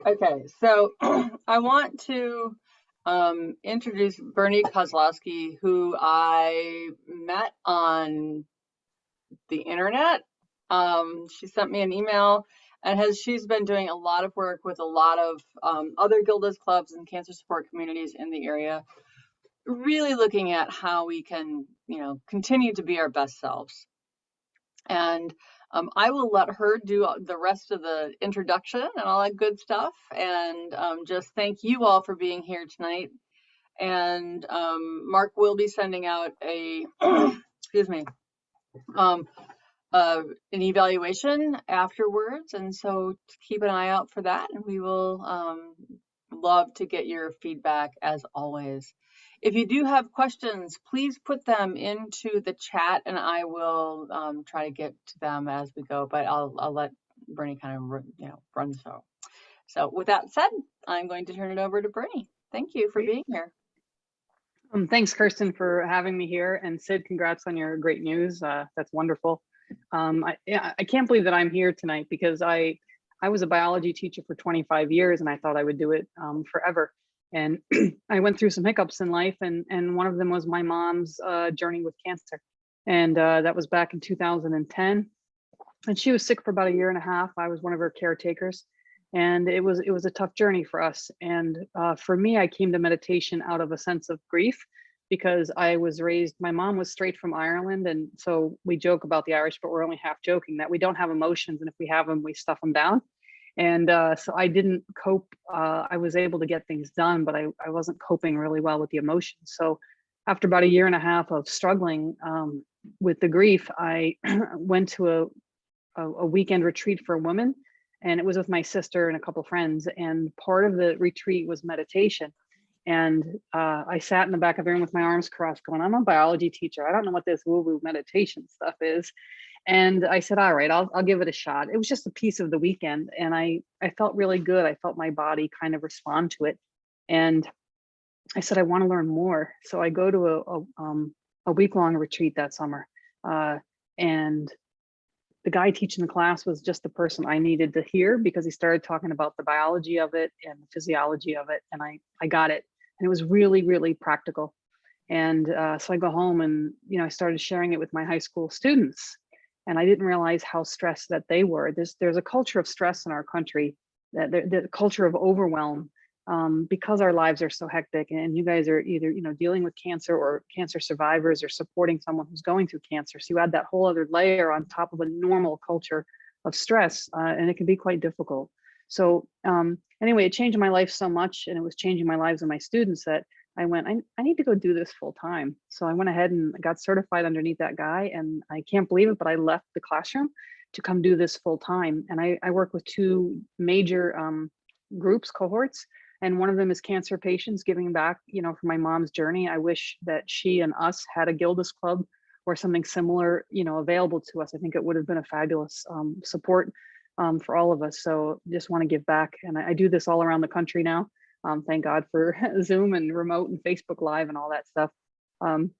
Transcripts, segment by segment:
Okay, so I want to introduce Bernie Kozlowski, who I met on the internet. She sent me an email and she's been doing a lot of work with a lot of other Gilda's clubs and cancer support communities in the area, really looking at how we can, continue to be our best selves. And I will let her do the rest of the introduction and all that good stuff. And just thank you all for being here tonight. And Mark will be sending out a, excuse me, um, an evaluation afterwards. And so keep an eye out for that. And we will love to get your feedback as always. If you do have questions, please put them into the chat and I will try to get to them as we go, but I'll let Bernie kind of run the show. So with that said, I'm going to turn it over to Bernie. Thank you for being here. Thanks, Kirsten, for having me here. And Sid, congrats on your great news. That's wonderful. I can't believe that I'm here tonight because I was a biology teacher for 25 years and I thought I would do it forever. And I went through some hiccups in life, and one of them was my mom's journey with cancer. And that was back in 2010. And she was sick for about 1.5 years. I was one of her caretakers. And it was a tough journey for us. And for me, I came to meditation out of a sense of grief because I was raised, my mom was straight from Ireland. And so we joke about the Irish, but we're only half joking that we don't have emotions. And if we have them, we stuff them down. And so I didn't cope. I was able to get things done, but I wasn't coping really well with the emotions. So after about 1.5 years of struggling with the grief, I went to a weekend retreat for women. And it was with my sister and a couple friends. And part of the retreat was meditation. And I sat in the back of the room with my arms crossed going, I'm a biology teacher. I don't know what this woo-woo meditation stuff is. And I said, all right, I'll give it a shot. It was just a piece of the weekend. And I felt really good. I felt my body kind of respond to it. And I said, I want to learn more. So I go to a week-long retreat that summer. And the guy teaching the class was just the person I needed to hear because he started talking about the biology of it and the physiology of it. And I got it. And it was really, really practical. And so I go home and, I started sharing it with my high school students. And I didn't realize how stressed that they were. There's a culture of stress in our country, that the culture of overwhelm, because our lives are so hectic. And you guys are either, dealing with cancer or cancer survivors or supporting someone who's going through cancer. So you add that whole other layer on top of a normal culture of stress, and it can be quite difficult. So anyway, it changed my life so much, and it was changing my lives and my students that I went, I need to go do this full time. So I went ahead and got certified underneath that guy. And I can't believe it, but I left the classroom to come do this full time. And I work with 2 major cohorts. And one of them is cancer patients giving back, for my mom's journey. I wish that she and us had a Gilda's Club or something similar, available to us. I think it would have been a fabulous support for all of us. So just want to give back. And I do this all around the country now. Thank God for Zoom and remote and Facebook Live and all that stuff. And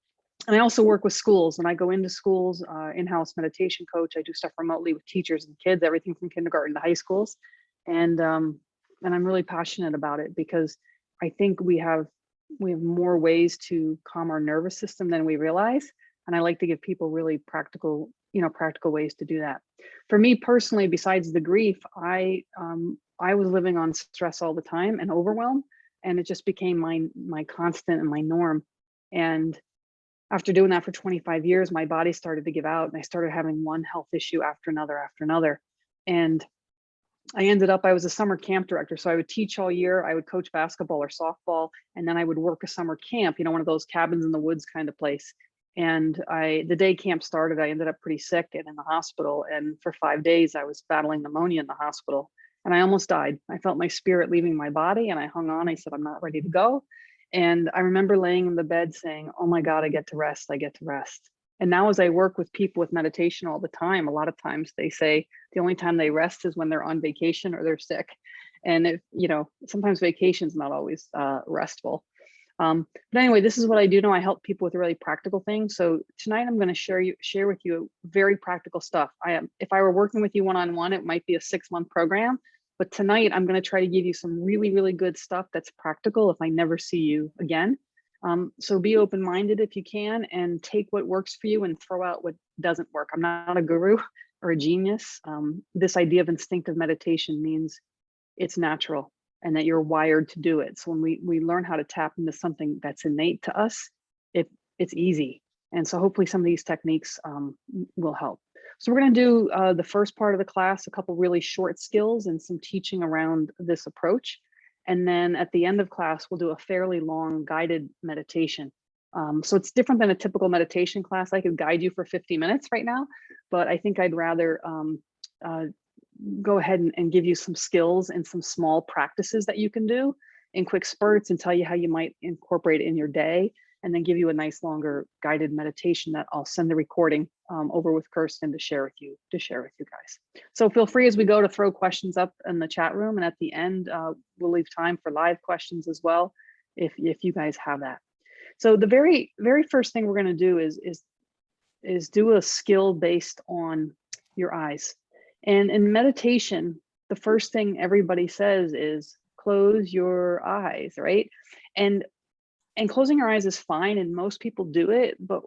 I also work with schools, and I go into schools, in-house meditation coach. I do stuff remotely with teachers and kids, everything from kindergarten to high schools. And I'm really passionate about it because I think we have more ways to calm our nervous system than we realize. And I like to give people really practical ways to do that. For me personally, besides the grief, I was living on stress all the time and overwhelm, and it just became my constant and my norm. And after doing that for 25 years, my body started to give out, and I started having one health issue after another. And I was a summer camp director. So I would teach all year, I would coach basketball or softball, and then I would work a summer camp, one of those cabins in the woods kind of place. And the day camp started, I ended up pretty sick and in the hospital. And for 5 days, I was battling pneumonia in the hospital. And I almost died. I felt my spirit leaving my body, and I hung on. I said, I'm not ready to go. And I remember laying in the bed saying, oh my God, I get to rest. I get to rest. And now as I work with people with meditation all the time, a lot of times they say the only time they rest is when they're on vacation or they're sick. And sometimes vacation's not always restful. But anyway, this is what I do now. I help people with really practical things. So tonight I'm going to share with you very practical stuff. If I were working with you one-on-one, it might be a 6-month program, But tonight, I'm going to try to give you some really, really good stuff that's practical if I never see you again. So be open-minded if you can, and take what works for you and throw out what doesn't work. I'm not a guru or a genius. This idea of instinctive meditation means it's natural and that you're wired to do it. So when we learn how to tap into something that's innate to us, it's easy. And so hopefully some of these techniques will help. So we're going to do the first part of the class, a couple really short skills and some teaching around this approach. And then at the end of class, we'll do a fairly long guided meditation. So it's different than a typical meditation class. I could guide you for 50 minutes right now, but I think I'd rather go ahead and give you some skills and some small practices that you can do in quick spurts and tell you how you might incorporate it in your day, and then give you a nice longer guided meditation that I'll send the recording over with Kirsten to share with you guys. So feel free as we go to throw questions up in the chat room, and at the end we'll leave time for live questions as well if you guys have that. So the very first thing we're going to do is do a skill based on your eyes. And in meditation, the first thing everybody says is close your eyes, right? And closing your eyes is fine, and most people do it, but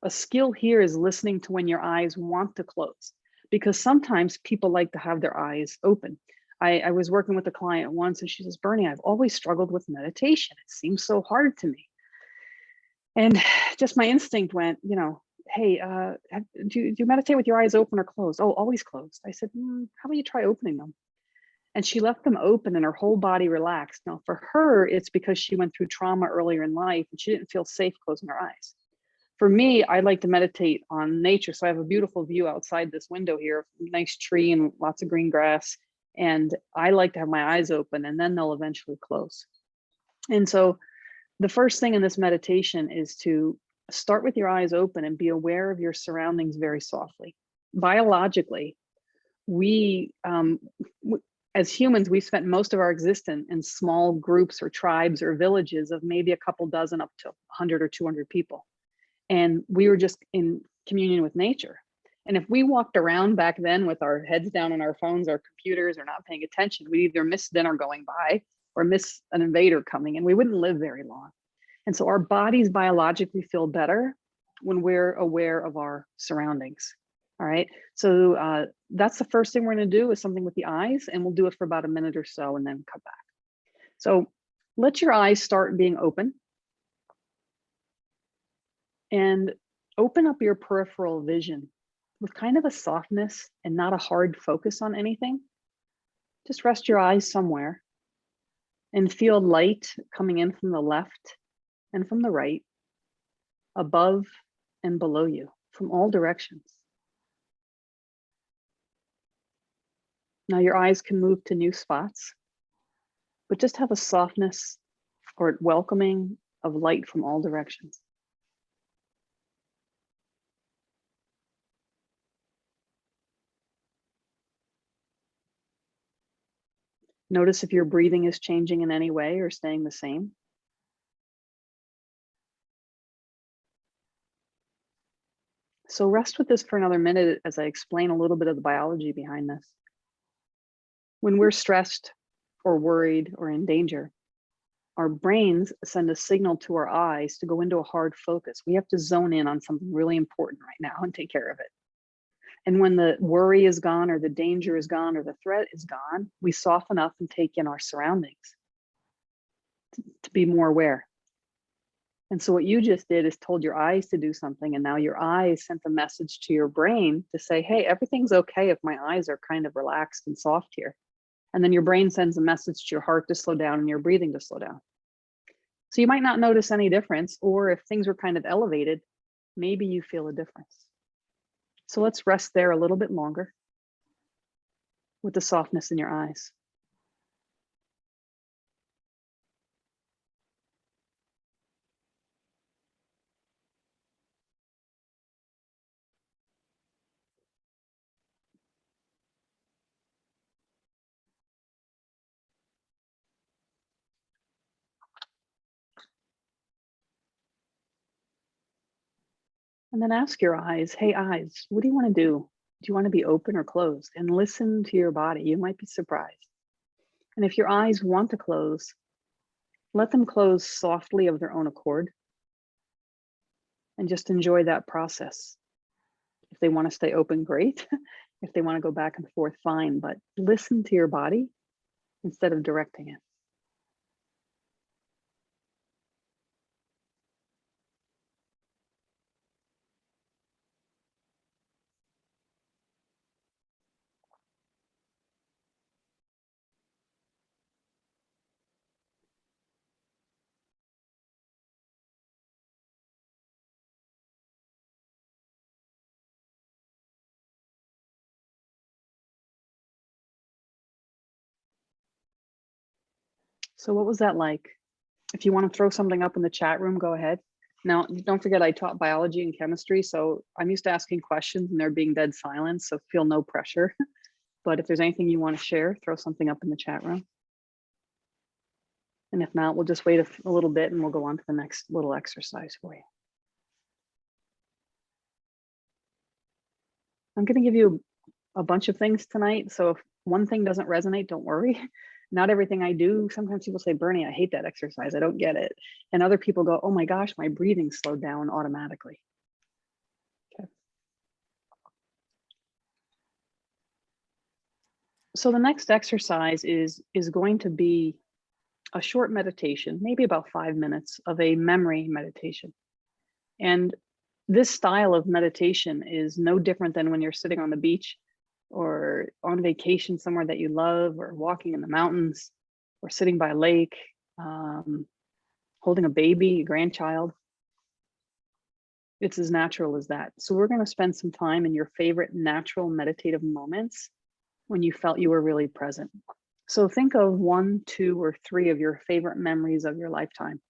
a skill here is listening to when your eyes want to close, because sometimes people like to have their eyes open. I was working with a client once, and she says, Bernie, I've always struggled with meditation. It seems so hard to me. And just my instinct went, hey, do you meditate with your eyes open or closed? Oh, always closed. I said, how about you try opening them? And she left them open and her whole body relaxed. Now for her, it's because she went through trauma earlier in life and she didn't feel safe closing her eyes. For me, I like to meditate on nature. So I have a beautiful view outside this window here, nice tree and lots of green grass. And I like to have my eyes open, and then they'll eventually close. And so the first thing in this meditation is to start with your eyes open and be aware of your surroundings very softly. Biologically, we, as humans, we spent most of our existence in small groups or tribes or villages of maybe a couple dozen up to 100 or 200 people. And we were just in communion with nature. And if we walked around back then with our heads down on our phones or computers or not paying attention, we'd either miss dinner going by or miss an invader coming, and we wouldn't live very long. And so our bodies biologically feel better when we're aware of our surroundings. All right, so that's the first thing we're going to do, is something with the eyes, and we'll do it for about a minute or so and then come back. So let your eyes start being open, and open up your peripheral vision with kind of a softness and not a hard focus on anything. Just rest your eyes somewhere and feel light coming in from the left and from the right, above and below you, from all directions. Now your eyes can move to new spots, but just have a softness or welcoming of light from all directions. Notice if your breathing is changing in any way or staying the same. So rest with this for another minute as I explain a little bit of the biology behind this. When we're stressed or worried or in danger, our brains send a signal to our eyes to go into a hard focus. We have to zone in on something really important right now and take care of it. And when the worry is gone, or the danger is gone, or the threat is gone, we soften up and take in our surroundings to be more aware. And so what you just did is told your eyes to do something, and now your eyes sent a message to your brain to say, hey, everything's okay if my eyes are kind of relaxed and soft here. And then your brain sends a message to your heart to slow down and your breathing to slow down. So you might not notice any difference, or if things were kind of elevated, maybe you feel a difference. So let's rest there a little bit longer with the softness in your eyes. And then ask your eyes, hey eyes, what do you want to do? Do you want to be open or closed? And listen to your body. You might be surprised. And if your eyes want to close, let them close softly of their own accord and just enjoy that process. If they want to stay open, great. If they want to go back and forth, fine, but listen to your body instead of directing it. So what was that like? If you want to throw something up in the chat room, go ahead. Now, don't forget I taught biology and chemistry, so I'm used to asking questions and they're being dead silent, so feel no pressure. But if there's anything you want to share, throw something up in the chat room. And if not, we'll just wait a little bit and we'll go on to the next little exercise for you. I'm going to give you a bunch of things tonight. So if one thing doesn't resonate, don't worry. Not everything I do. Sometimes people say, Bernie, I hate that exercise. I don't get it. And other people go, oh my gosh, my breathing slowed down automatically. Okay. So the next exercise is going to be a short meditation, maybe about 5 minutes of a memory meditation. And this style of meditation is no different than when you're sitting on the beach or on vacation somewhere that you love, or walking in the mountains, or sitting by a lake, holding a baby, a grandchild. It's as natural as that. So we're going to spend some time in your favorite natural meditative moments when you felt you were really present. So think of 1, 2, or 3 of your favorite memories of your lifetime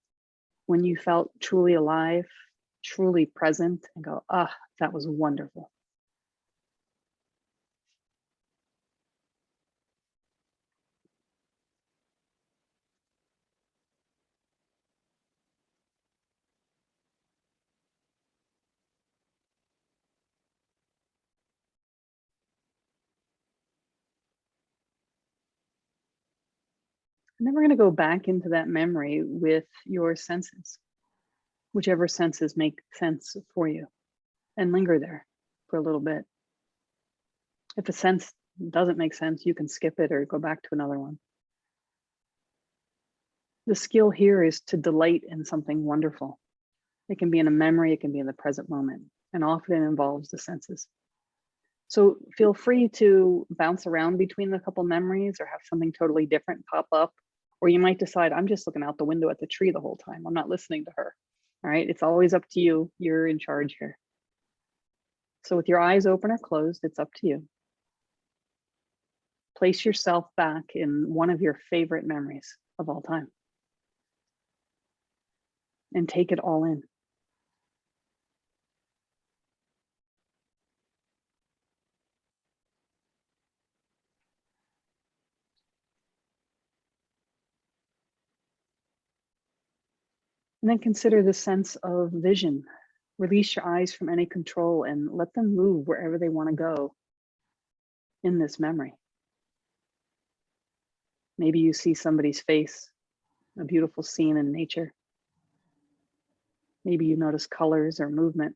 when you felt truly alive, truly present, and go, ah, that was wonderful. And then we're going to go back into that memory with your senses, whichever senses make sense for you, and linger there for a little bit. If a sense doesn't make sense, you can skip it or go back to another one. The skill here is to delight in something wonderful. It can be in a memory, it can be in the present moment, and often it involves the senses. So feel free to bounce around between the couple memories or have something totally different pop up. Or you might decide, I'm just looking out the window at the tree the whole time. I'm not listening to her. All right, it's always up to you. You're in charge here. So with your eyes open or closed, it's up to you. Place yourself back in one of your favorite memories of all time and take it all in. And then consider the sense of vision. Release your eyes from any control and let them move wherever they want to go in this memory. Maybe you see somebody's face, a beautiful scene in nature. Maybe you notice colors or movement.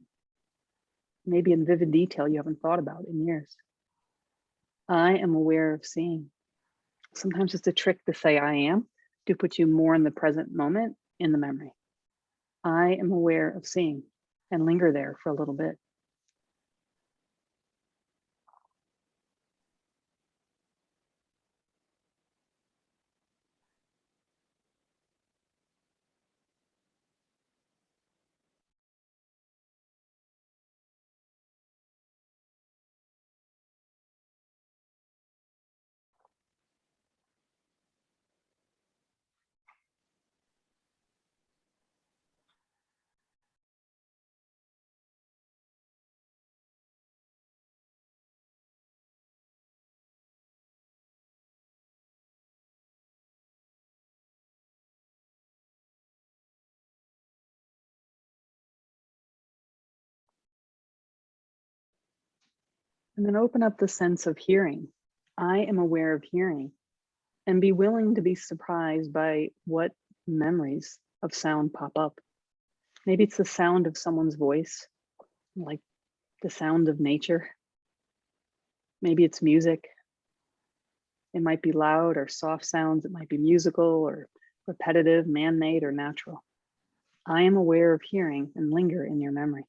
Maybe in vivid detail you haven't thought about in years. I am aware of seeing. Sometimes it's a trick to say I am, to put you more in the present moment in the memory. I am aware of seeing, and linger there for a little bit. And then open up the sense of hearing. I am aware of hearing. and be willing to be surprised by what memories of sound pop up. Maybe it's the sound of someone's voice, like the sound of nature. Maybe it's music. It might be loud or soft sounds. It might be musical or repetitive, man-made or natural. I am aware of hearing and linger in your memory.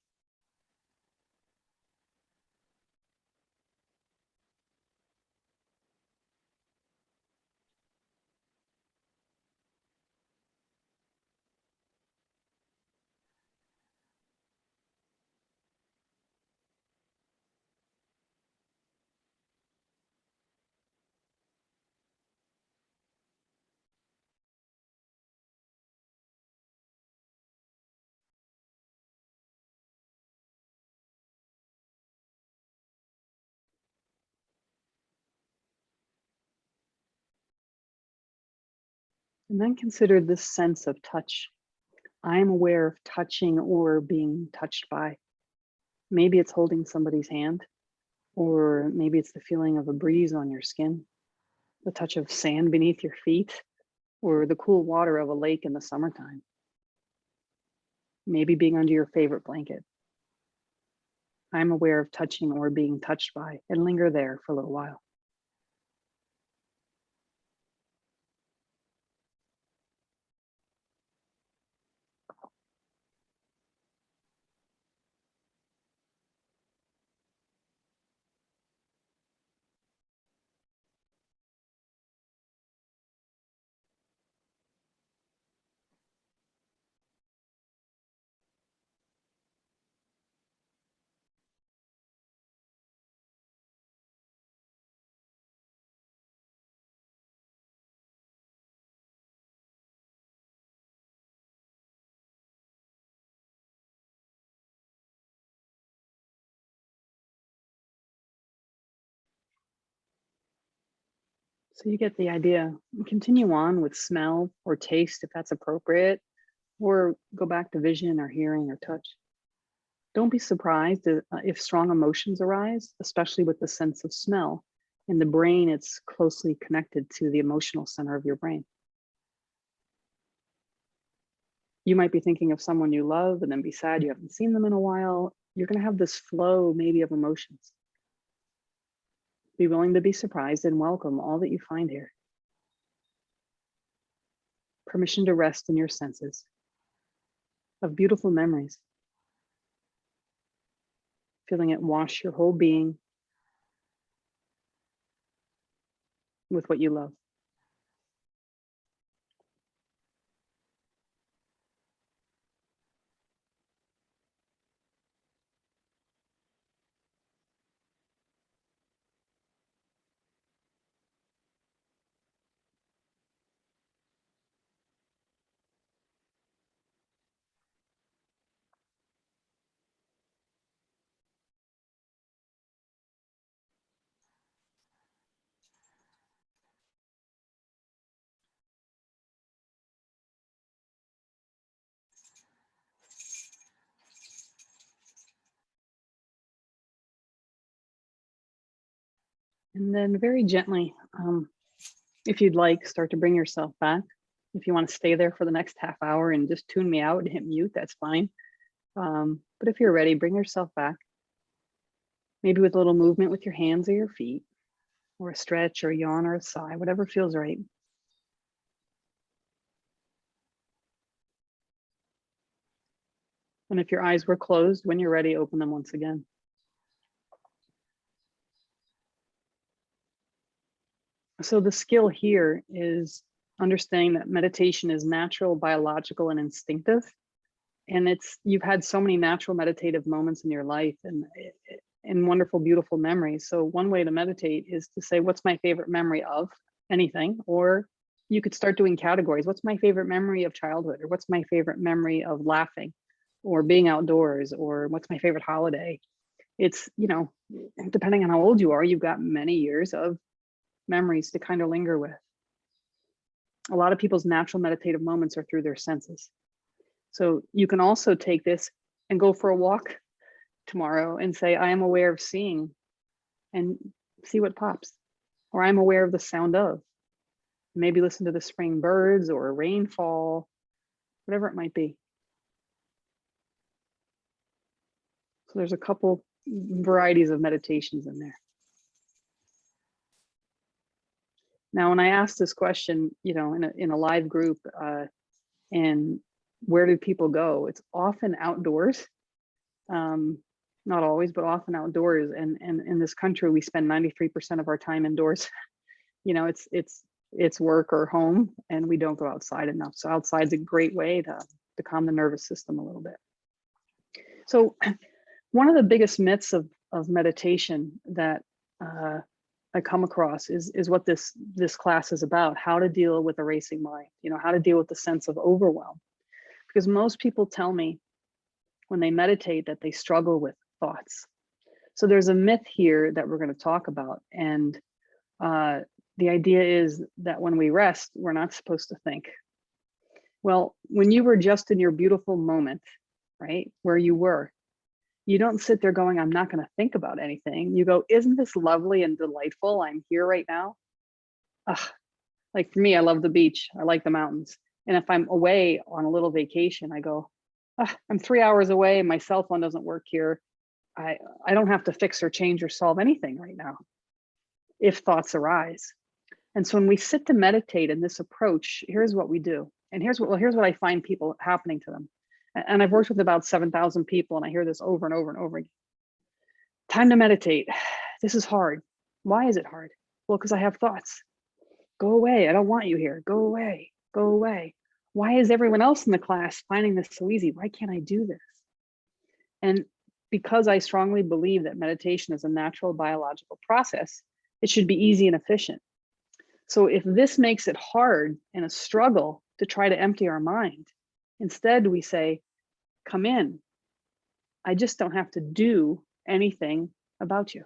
And then consider this sense of touch. I am aware of touching or being touched by. Maybe it's holding somebody's hand, or maybe it's the feeling of a breeze on your skin, the touch of sand beneath your feet, or the cool water of a lake in the summertime. Maybe being under your favorite blanket. I'm aware of touching or being touched by, and linger there for a little while. So you get the idea. Continue on with smell or taste if that's appropriate, or go back to vision or hearing or touch. Don't be surprised if strong emotions arise, especially with the sense of smell. In the brain, it's closely connected to the emotional center of your brain. You might be thinking of someone you love and then be sad you haven't seen them in a while. You're going to have this flow maybe of emotions. Be willing to be surprised and welcome all that you find here. Permission to rest in your senses of beautiful memories. Feeling it wash your whole being with what you love. And then very gently, if you'd like, start to bring yourself back. If you want to stay there for the next half hour and just tune me out and hit mute, that's fine. But if you're ready, bring yourself back. Maybe with a little movement with your hands or your feet, or a stretch or a yawn or a sigh, whatever feels right. And if your eyes were closed, when you're ready, open them once again. So the skill here is understanding that meditation is natural, biological, and instinctive. And you've had so many natural meditative moments in your life and wonderful, beautiful memories. So one way to meditate is to say, what's my favorite memory of anything? Or you could start doing categories. What's my favorite memory of childhood? Or what's my favorite memory of laughing or being outdoors? Or what's my favorite holiday? It's, depending on how old you are, you've got many years of memories to kind of linger with. A lot of people's natural meditative moments are through their senses. So you can also take this and go for a walk tomorrow and say, I am aware of seeing, and see what pops. Or I'm aware of the sound of. maybe listen to the spring birds or rainfall, whatever it might be. So there's a couple varieties of meditations in there. Now, when I asked this question, you know, in a live group, and where do people go? It's often outdoors. Not always, but often outdoors. And in this country, we spend 93% of our time indoors. You know, it's work or home, and we don't go outside enough. So outside's a great way to calm the nervous system a little bit. So one of the biggest myths of meditation that I come across is what this class is about: how to deal with a racing mind, you know, how to deal with the sense of overwhelm. Because most people tell me when they meditate that they struggle with thoughts. So there's a myth here that we're going to talk about. And the idea is that when we rest, we're not supposed to think. Well, when you were just in your beautiful moment, right, where you were, you don't sit there going, I'm not going to think about anything. You go, isn't this lovely and delightful? I'm here right now. Ugh. Like for me, I love the beach. I like the mountains. And if I'm away on a little vacation, I go, I'm 3 hours away. My cell phone doesn't work here. I don't have to fix or change or solve anything right now if thoughts arise. And so when we sit to meditate in this approach, here's what we do. And here's what I find people happening to them. And I've worked with about 7,000 people, and I hear this over and over and over again. Time to meditate. This is hard. Why is it hard? Well, because I have thoughts. Go away. I don't want you here. Go away. Go away. Why is everyone else in the class finding this so easy? Why can't I do this? And because I strongly believe that meditation is a natural biological process, it should be easy and efficient. So if this makes it hard and a struggle to try to empty our mind, instead we say, come in. I just don't have to do anything about you.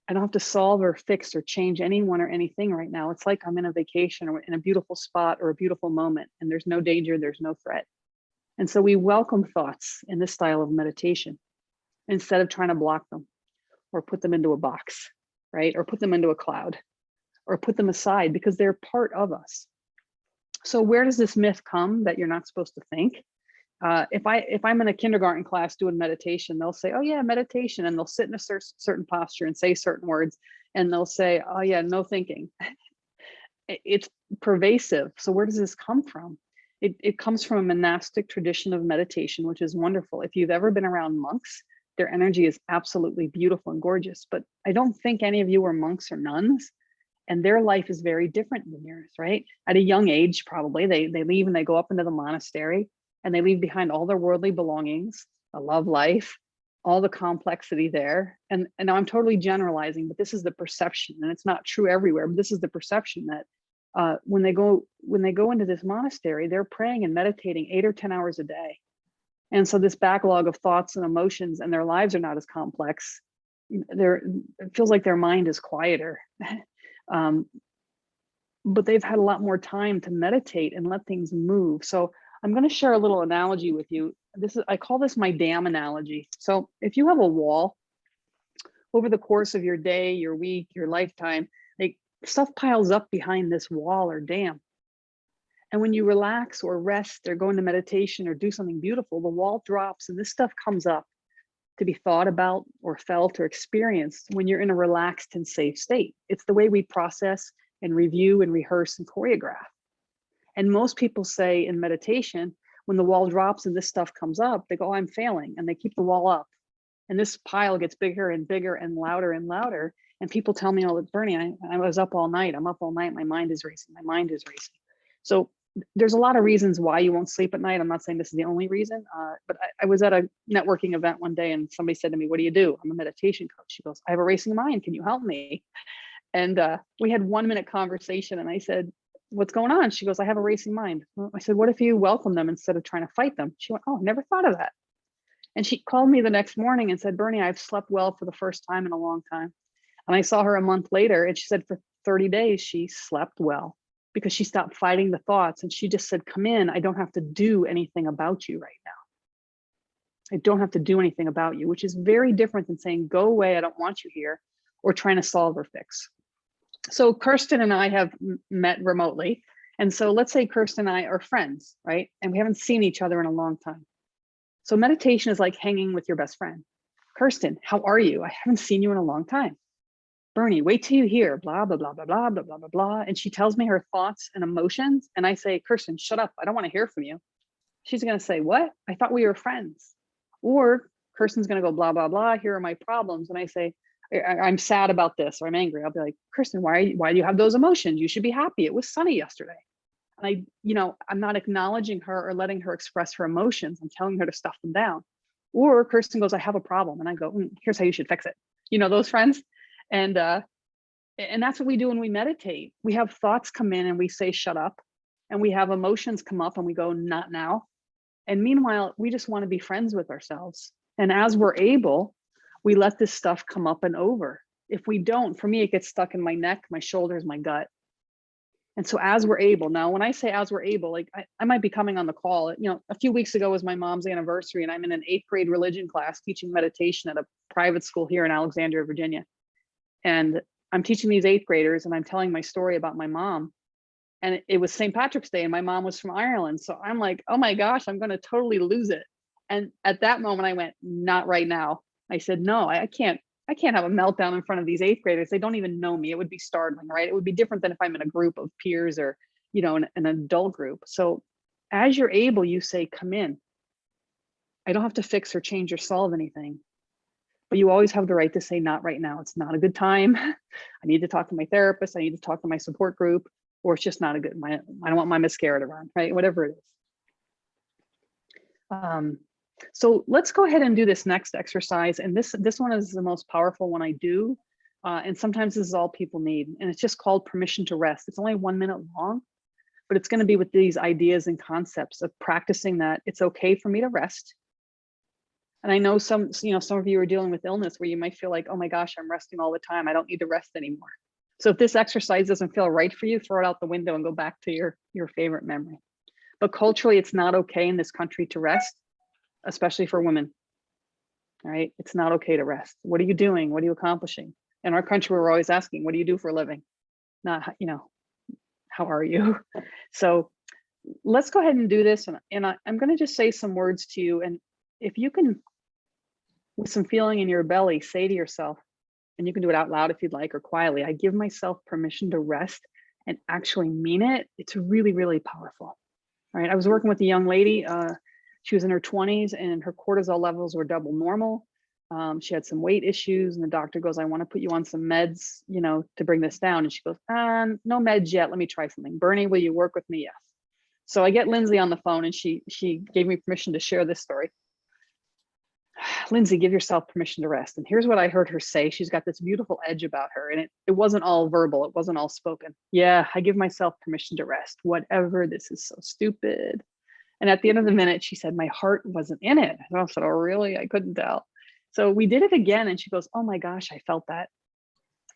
I don't have to solve or fix or change anyone or anything right now. It's like I'm in a vacation or in a beautiful spot or a beautiful moment, and there's no danger, there's no threat. And so we welcome thoughts in this style of meditation instead of trying to block them or put them into a box, right? Or put them into a cloud or put them aside, because they're part of us. So where does this myth come that you're not supposed to think? If I'm in a kindergarten class doing meditation, they'll say, oh yeah, meditation. And they'll sit in a certain posture and say certain words. And they'll say, oh yeah, no thinking. It's pervasive. So where does this come from? It comes from a monastic tradition of meditation, which is wonderful. If you've ever been around monks, their energy is absolutely beautiful and gorgeous. But I don't think any of you are monks or nuns. And their life is very different than yours, right? At a young age, probably, they leave and they go up into the monastery, and they leave behind all their worldly belongings, a love life, all the complexity there. And now I'm totally generalizing, but this is the perception, and it's not true everywhere, but this is the perception that when they go into this monastery, they're praying and meditating 8 or 10 hours a day. And so this backlog of thoughts and emotions, and their lives are not as complex. It feels like their mind is quieter. But they've had a lot more time to meditate and let things move. So I'm going to share a little analogy with you. I call this my dam analogy. So if you have a wall, over the course of your day, your week, your lifetime, like stuff piles up behind this wall or dam. And when you relax or rest or go into meditation or do something beautiful, the wall drops and this stuff comes up to be thought about or felt or experienced when you're in a relaxed and safe state. It's the way we process and review and rehearse and choreograph. And most people say in meditation, when the wall drops and this stuff comes up, they go, oh, I'm failing. And they keep the wall up. And this pile gets bigger and bigger and louder and louder. And people tell me, oh, Bernie, I was up all night. I'm up all night. My mind is racing. My mind is racing. So there's a lot of reasons why you won't sleep at night. I'm not saying this is the only reason, but I was at a networking event one day and somebody said to me, what do you do? I'm a meditation coach. She goes, I have a racing mind. Can you help me? And we had 1 minute conversation and I said, what's going on? She goes, I have a racing mind. Well, I said, what if you welcome them instead of trying to fight them? She went, oh, I never thought of that. And she called me the next morning and said, Bernie, I've slept well for the first time in a long time. And I saw her a month later and she said for 30 days, she slept well because she stopped fighting the thoughts. And she just said, come in, I don't have to do anything about you right now. I don't have to do anything about you, which is very different than saying, go away, I don't want you here, or trying to solve or fix. So Kirsten and I have met remotely. And so let's say Kirsten and I are friends, right? And we haven't seen each other in a long time. So meditation is like hanging with your best friend. Kirsten, how are you? I haven't seen you in a long time. Bernie, wait till you hear blah, blah, blah, blah, blah, blah, blah, blah, blah. And she tells me her thoughts and emotions. And I say, Kirsten, shut up. I don't want to hear from you. She's going to say, what? I thought we were friends. Or Kirsten's going to go, blah, blah, blah. Here are my problems. And I say, I'm sad about this, or I'm angry. I'll be like, Kirsten, why do you have those emotions? You should be happy. It was sunny yesterday. And I'm not acknowledging her or letting her express her emotions. I'm telling her to stuff them down. Or Kirsten goes, I have a problem. And I go, here's how you should fix it. Those friends. And that's what we do when we meditate. We have thoughts come in and we say, shut up. And we have emotions come up and we go, not now. And meanwhile, we just want to be friends with ourselves. And as we're able, we let this stuff come up and over. If we don't, for me, it gets stuck in my neck, my shoulders, my gut. And so as we're able, now when I say as we're able, like I might be coming on the call, a few weeks ago was my mom's anniversary and I'm in an 8th grade religion class teaching meditation at a private school here in Alexandria, Virginia. And I'm teaching these 8th graders and I'm telling my story about my mom. And it was St. Patrick's Day and my mom was from Ireland. So I'm like, oh my gosh, I'm going to totally lose it. And at that moment I went, not right now. I said, no, I can't have a meltdown in front of these 8th graders. They don't even know me. It would be startling, right? It would be different than if I'm in a group of peers or, an adult group. So as you're able, you say, come in. I don't have to fix or change or solve anything, but you always have the right to say, not right now. It's not a good time. I need to talk to my therapist. I need to talk to my support group, or it's just not a good, I don't want my mascara to run, right? Whatever it is. So let's go ahead and do this next exercise. And this one is the most powerful one I do. And sometimes this is all people need. And it's just called permission to rest. It's only 1 minute long, but it's going to be with these ideas and concepts of practicing that it's okay for me to rest. And I know some of you are dealing with illness where you might feel like, oh my gosh, I'm resting all the time. I don't need to rest anymore. So if this exercise doesn't feel right for you, throw it out the window and go back to your favorite memory. But culturally, it's not okay in this country to rest, especially for women. All right, it's not okay to rest. What are you doing? What are you accomplishing? In our country, we're always asking, what do you do for a living? Not, how are you? So let's go ahead and do this. And I'm going to just say some words to you. And if you can, with some feeling in your belly, say to yourself, and you can do it out loud if you'd like, or quietly, I give myself permission to rest and actually mean it. It's really, really powerful. All right, I was working with a young lady. She was in her 20s and her cortisol levels were double normal. She had some weight issues and the doctor goes, I want to put you on some meds, to bring this down. And she goes, no meds yet. Let me try something. Bernie, will you work with me? Yes. So I get Lindsay on the phone and she gave me permission to share this story. Lindsay, give yourself permission to rest. And here's what I heard her say. She's got this beautiful edge about her and it wasn't all verbal. It wasn't all spoken. Yeah, I give myself permission to rest. Whatever, this is so stupid. And at the end of the minute, she said, my heart wasn't in it. And I said, oh, really? I couldn't tell. So we did it again. And she goes, oh my gosh, I felt that.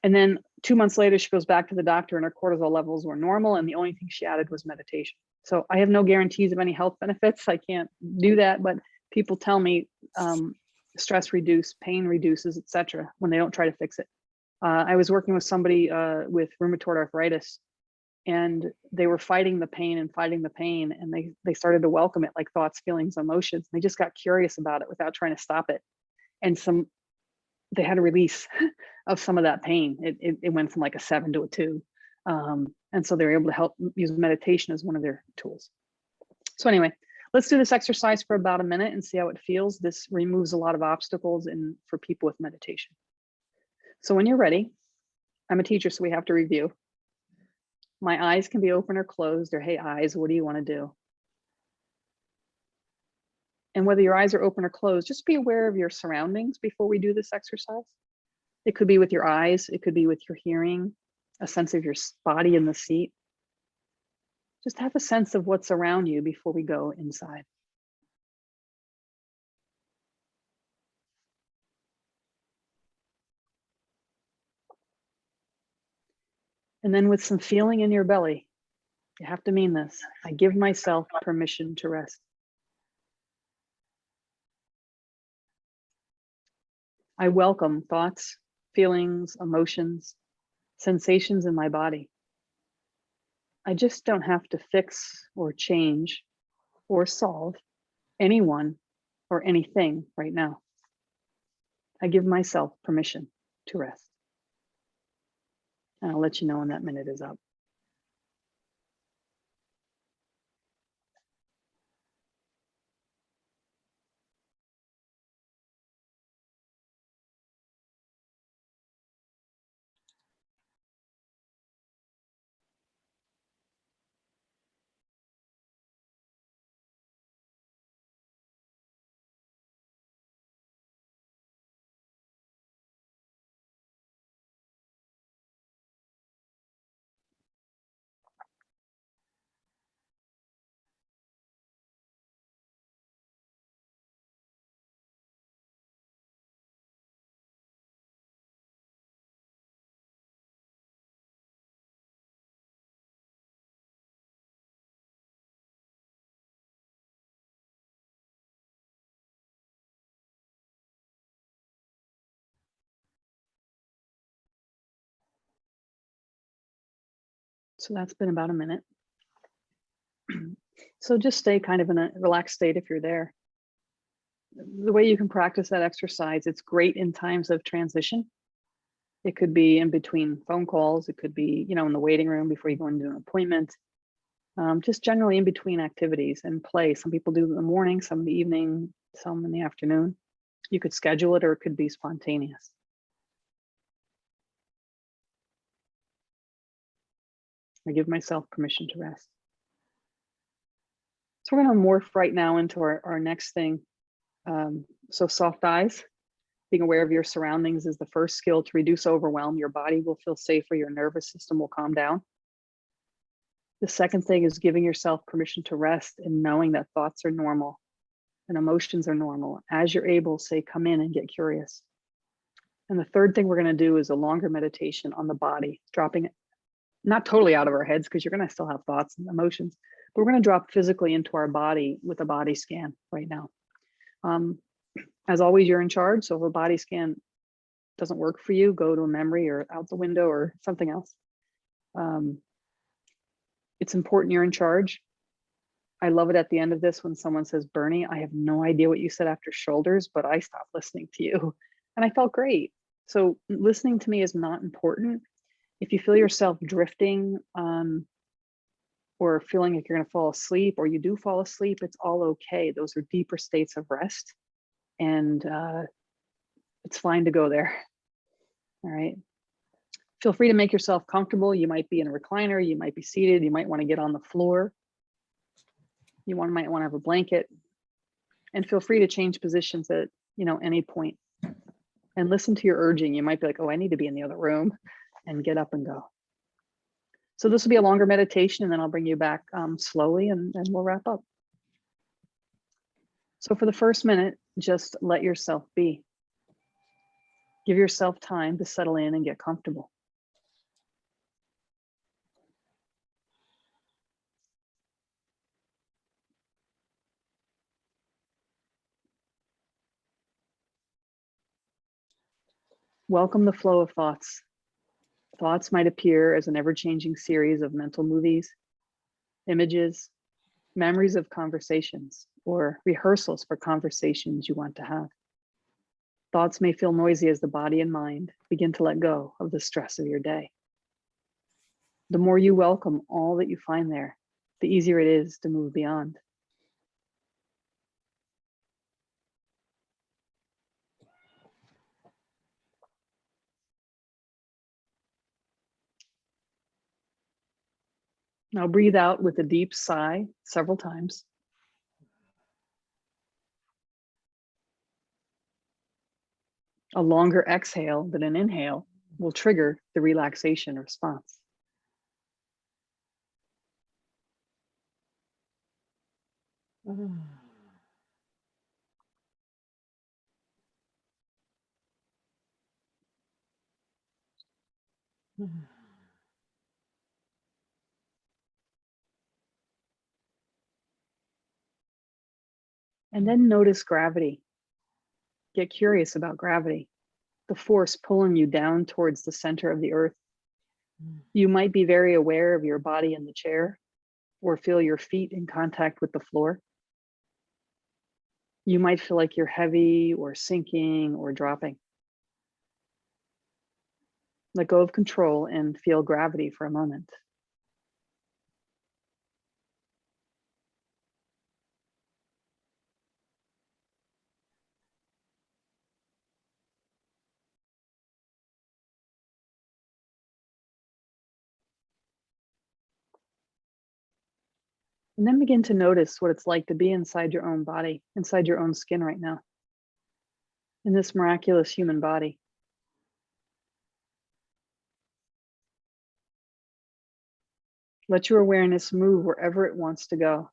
And then 2 months later, she goes back to the doctor and her cortisol levels were normal. And the only thing she added was meditation. So I have no guarantees of any health benefits. I can't do that. But people tell me stress reduces, pain reduces, etc. when they don't try to fix it. I was working with somebody with rheumatoid arthritis and they were fighting the pain and they started to welcome it, like thoughts, feelings, emotions. They just got curious about it without trying to stop it. And they had a release of some of that pain. It went from like a 7 to a 2. And so they were able to help use meditation as one of their tools. So anyway, let's do this exercise for about a minute and see how it feels. This removes a lot of obstacles for people with meditation. So when you're ready, I'm a teacher, so we have to review. My eyes can be open or closed, or hey, eyes, what do you want to do? And whether your eyes are open or closed, just be aware of your surroundings before we do this exercise. It could be with your eyes, it could be with your hearing, a sense of your body in the seat. Just have a sense of what's around you before we go inside. And then with some feeling in your belly, you have to mean this. I give myself permission to rest. I welcome thoughts, feelings, emotions. sensations in my body. I just don't have to fix or change or solve anyone or anything right now. I give myself permission to rest. And I'll let you know when that minute is up. So that's been about a minute. So just stay kind of in a relaxed state if you're there. The way you can practice that exercise, it's great in times of transition. It could be in between phone calls. It could be, in the waiting room before you go into an appointment. Just generally in between activities and play. Some people do it in the morning, some in the evening, some in the afternoon. You could schedule it or it could be spontaneous. I give myself permission to rest. So we're going to morph right now into our next thing. So soft eyes, being aware of your surroundings is the first skill to reduce overwhelm. Your body will feel safer, your nervous system will calm down. The second thing is giving yourself permission to rest and knowing that thoughts are normal and emotions are normal. As you're able, say, come in and get curious. And the third thing we're going to do is a longer meditation on the body, dropping it not totally out of our heads because you're going to still have thoughts and emotions, but we're going to drop physically into our body with a body scan right now. As always, you're in charge. So if a body scan doesn't work for you, go to a memory or out the window or something else. It's important you're in charge. I love it at the end of this when someone says, Bernie, I have no idea what you said after shoulders, but I stopped listening to you. And I felt great. So listening to me is not important. If you feel yourself drifting or feeling like you're going to fall asleep or you do fall asleep, it's all okay. Those are deeper states of rest. And it's fine to go there. All right. Feel free to make yourself comfortable. You might be in a recliner, you might be seated, you might want to get on the floor. You might want to have a blanket, and feel free to change positions at any point. And listen to your urging. You might be like, oh, I need to be in the other room, and get up and go. So this will be a longer meditation, and then I'll bring you back slowly, and we'll wrap up. So for the first minute, just let yourself be. Give yourself time to settle in and get comfortable. Welcome the flow of thoughts. Thoughts might appear as an ever-changing series of mental movies, images, memories of conversations, or rehearsals for conversations you want to have. Thoughts may feel noisy as the body and mind begin to let go of the stress of your day. The more you welcome all that you find there, the easier it is to move beyond. Now breathe out with a deep sigh several times. A longer exhale than an inhale will trigger the relaxation response. And then notice gravity. Get curious about gravity, the force pulling you down towards the center of the earth. You might be very aware of your body in the chair or feel your feet in contact with the floor. You might feel like you're heavy or sinking or dropping. Let go of control and feel gravity for a moment. And then begin to notice what it's like to be inside your own body, inside your own skin right now, in this miraculous human body. Let your awareness move wherever it wants to go.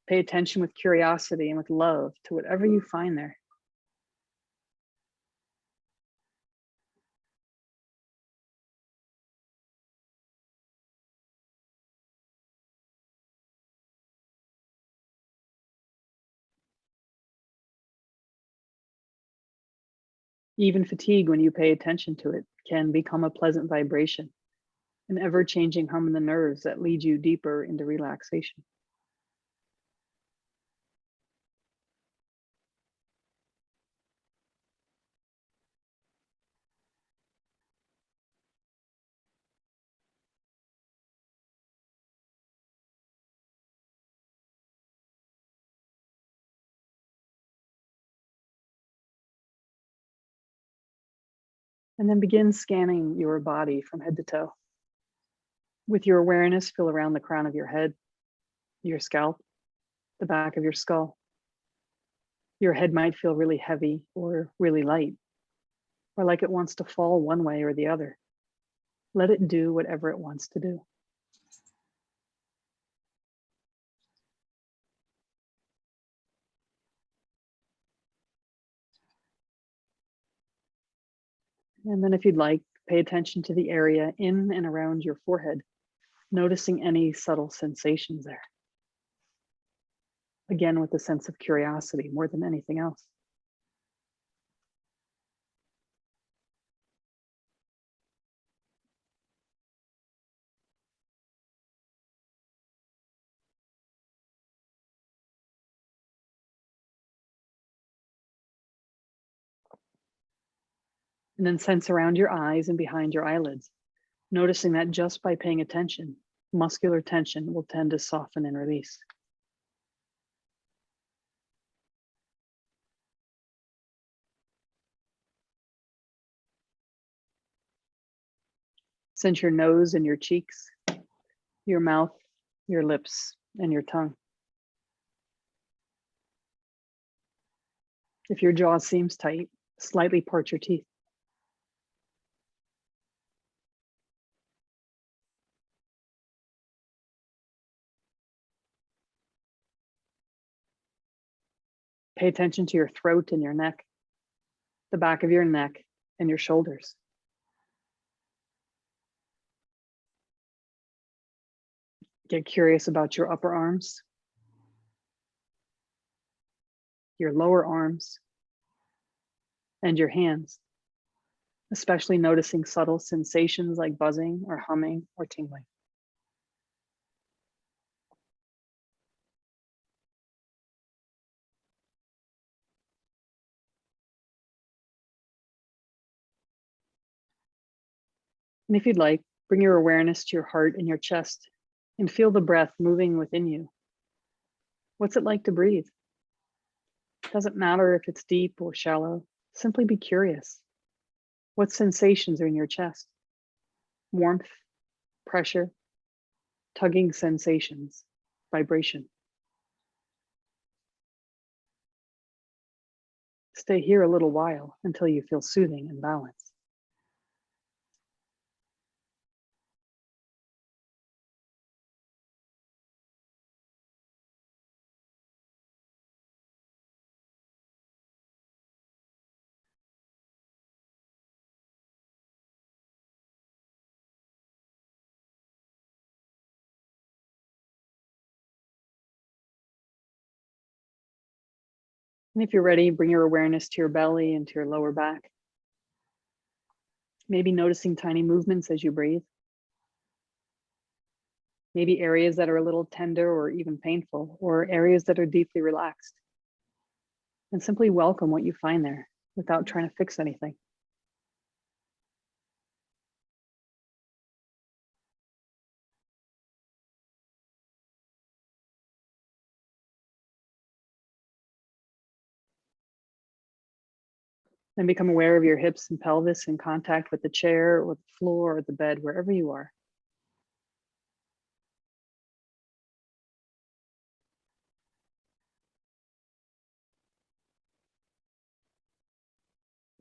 Pay attention with curiosity and with love to whatever you find there. Even fatigue, when you pay attention to it, can become a pleasant vibration, an ever-changing hum in the nerves that lead you deeper into relaxation. And then begin scanning your body from head to toe. With your awareness, feel around the crown of your head, your scalp, the back of your skull. Your head might feel really heavy or really light, or like it wants to fall one way or the other. Let it do whatever it wants to do. And then if you'd like, pay attention to the area in and around your forehead, noticing any subtle sensations there. Again, with a sense of curiosity more than anything else. And then sense around your eyes and behind your eyelids, noticing that just by paying attention, muscular tension will tend to soften and release. Sense your nose and your cheeks, your mouth, your lips, and your tongue. If your jaw seems tight, slightly part your teeth. Pay attention to your throat and your neck, the back of your neck, and your shoulders. Get curious about your upper arms, your lower arms, and your hands, especially noticing subtle sensations like buzzing or humming or tingling. And if you'd like, bring your awareness to your heart and your chest and feel the breath moving within you. What's it like to breathe? It doesn't matter if it's deep or shallow, simply be curious. What sensations are in your chest? Warmth, pressure, tugging sensations, vibration. Stay here a little while until you feel soothing and balanced. And if you're ready, bring your awareness to your belly and to your lower back. Maybe noticing tiny movements as you breathe. Maybe areas that are a little tender or even painful, or areas that are deeply relaxed. And simply welcome what you find there without trying to fix anything. Then become aware of your hips and pelvis in contact with the chair or the floor or the bed, wherever you are.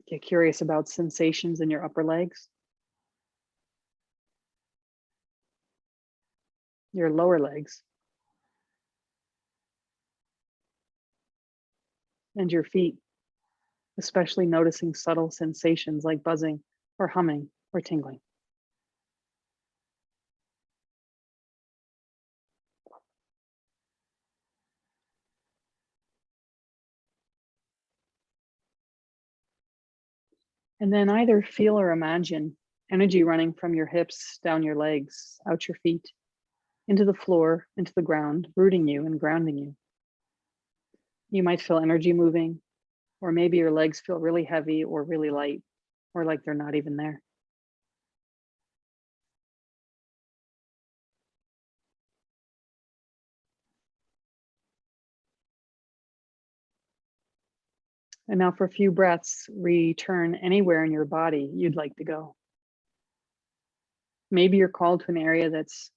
Get curious about sensations in your upper legs, your lower legs, and your feet, especially noticing subtle sensations like buzzing or humming or tingling. And then either feel or imagine energy running from your hips, down your legs, out your feet, into the floor, into the ground, rooting you and grounding you. You might feel energy moving, or maybe your legs feel really heavy or really light, or like they're not even there. And now for a few breaths, return anywhere in your body you'd like to go. Maybe you're called to an area that's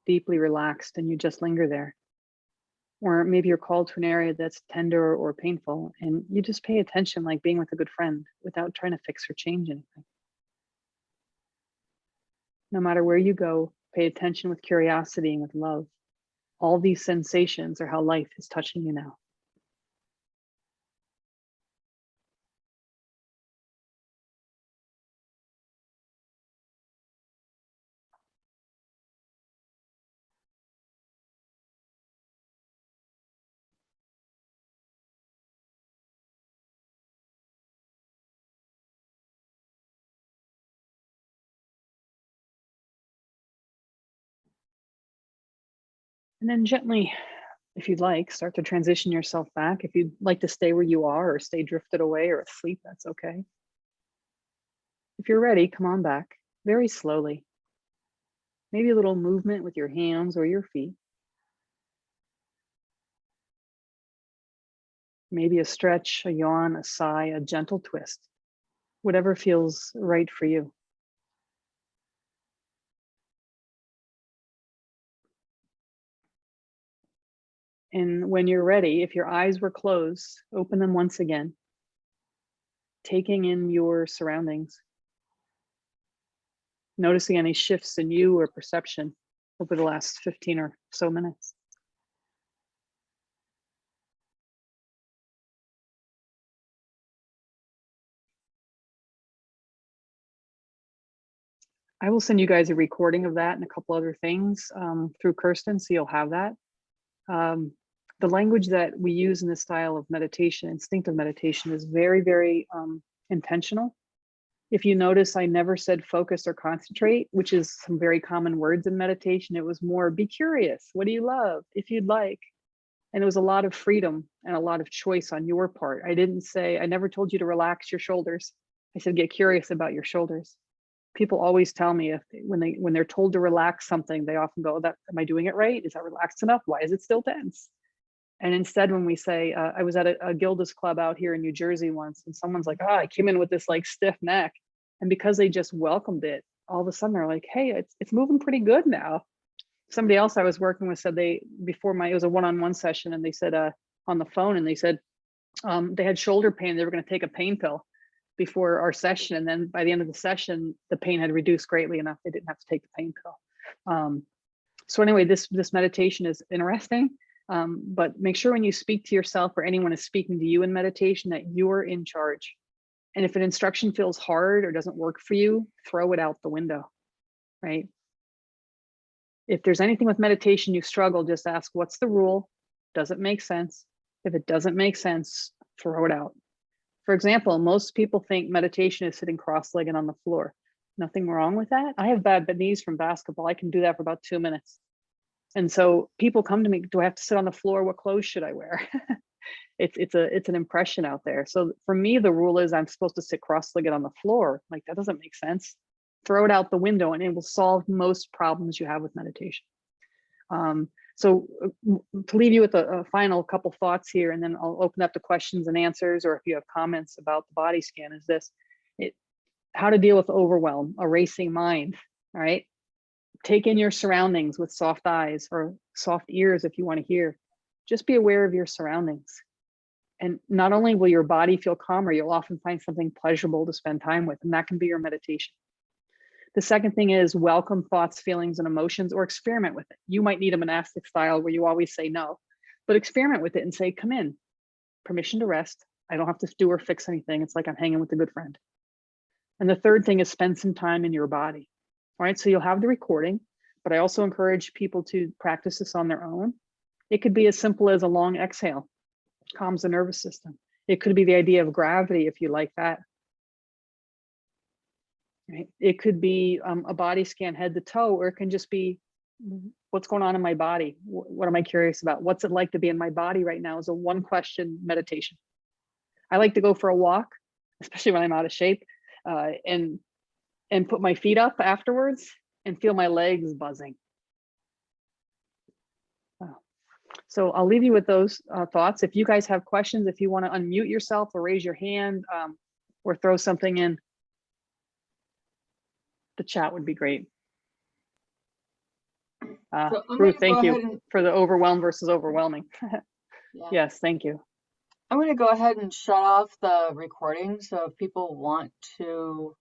deeply relaxed and you just linger there. Or maybe you're called to an area that's tender or painful and you just pay attention like being with a good friend without trying to fix or change anything. No matter where you go, pay attention with curiosity and with love. All these sensations are how life is touching you now. And then gently, if you'd like, start to transition yourself back. If you'd like to stay where you are or stay drifted away or asleep, that's okay. If you're ready, come on back very slowly. Maybe a little movement with your hands or your feet. Maybe a stretch, a yawn, a sigh, a gentle twist, whatever feels right for you. And when you're ready, if your eyes were closed, open them once again, taking in your surroundings, noticing any shifts in you or perception over the last 15 or so minutes. I will send you guys a recording of that and a couple other things through Kirsten, so you'll have that. The language that we use in this style of meditation, instinctive meditation, is very, very intentional. If you notice, I never said focus or concentrate, which is some very common words in meditation. It was more be curious. What do you love? If you'd like. And it was a lot of freedom and a lot of choice on your part. I didn't say, I never told you to relax your shoulders. I said, get curious about your shoulders. People always tell me when they're told to relax something, they often go, am I doing it right? Is that relaxed enough? Why is it still tense? And instead, when we say, I was at a Gilda's club out here in New Jersey once, and someone's like, I came in with this like stiff neck. And because they just welcomed it, all of a sudden they're like, hey, it's moving pretty good now. Somebody else I was working with said it was a one-on-one session, and they said on the phone, and they said they had shoulder pain. They were going to take a pain pill before our session. And then by the end of the session, the pain had reduced greatly enough. They didn't have to take the pain pill. So anyway, this meditation is interesting. But make sure when you speak to yourself or anyone is speaking to you in meditation that you're in charge. And if an instruction feels hard or doesn't work for you, throw it out the window, right? If there's anything with meditation you struggle, just ask, what's the rule? Does it make sense? If it doesn't make sense, throw it out. For example, most people think meditation is sitting cross-legged on the floor. Nothing wrong with that. I have bad knees from basketball. I can do that for about 2 minutes. And so people come to me, do I have to sit on the floor? What clothes should I wear? It's an impression out there. So for me, the rule is I'm supposed to sit cross-legged on the floor. Like, that doesn't make sense. Throw it out the window and it will solve most problems you have with meditation. So to leave you with a final couple thoughts here, and then I'll open up to questions and answers, or if you have comments about the body scan, is this: how to deal with overwhelm, a racing mind. All right. Take in your surroundings with soft eyes or soft ears if you want to hear. Just be aware of your surroundings. And not only will your body feel calmer, you'll often find something pleasurable to spend time with, and that can be your meditation. The second thing is welcome thoughts, feelings, and emotions, or experiment with it. You might need a monastic style where you always say no, but experiment with it and say, come in, permission to rest. I don't have to do or fix anything. It's like I'm hanging with a good friend. And the third thing is spend some time in your body. All right, so you'll have the recording, but I also encourage people to practice this on their own. It could be as simple as a long exhale, calms the nervous system. It could be the idea of gravity if you like that. Right? It could be a body scan head to toe, or it can just be what's going on in my body. What am I curious about? What's it like to be in my body right now? Is a one question meditation. I like to go for a walk, especially when I'm out of shape, and put my feet up afterwards and feel my legs buzzing. So I'll leave you with those thoughts. If you guys have questions, if you want to unmute yourself or raise your hand or throw something in the chat would be great. Ruth, thank you for the overwhelm versus overwhelming. Yeah. Yes, thank you. I'm going to go ahead and shut off the recording. So if people want to